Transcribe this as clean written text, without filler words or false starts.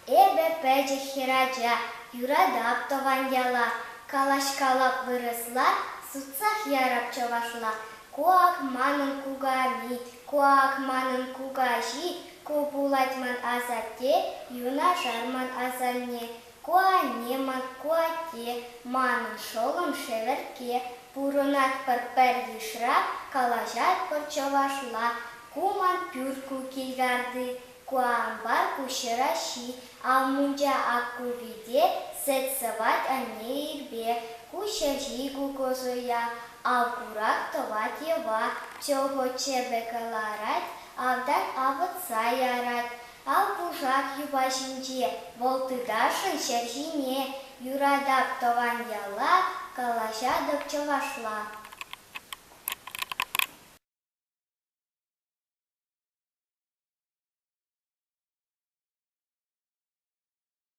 Эбе пәжі хираджа, юрадап тован яла, калашкалап вырысла, сутсах ярап чавашла. Куак манын кугами, куак манын кугажи, кубулатман азатте, юна жарман азальне. Куанеман куате, манын шолым шеверке, пурынат пір ешра, калажат пір чавашла. Куман пюрку килгарды, куамбар кушыраши, алмунжа аккувиде, сетсыват ане ирбе, кушажигу козоя, авгурак товат ева, всього чебе каларать, авдак авытса ярат, алпужак юбашинже, волтыдашын шержине, юрадап тован яла, калажадок чавашла.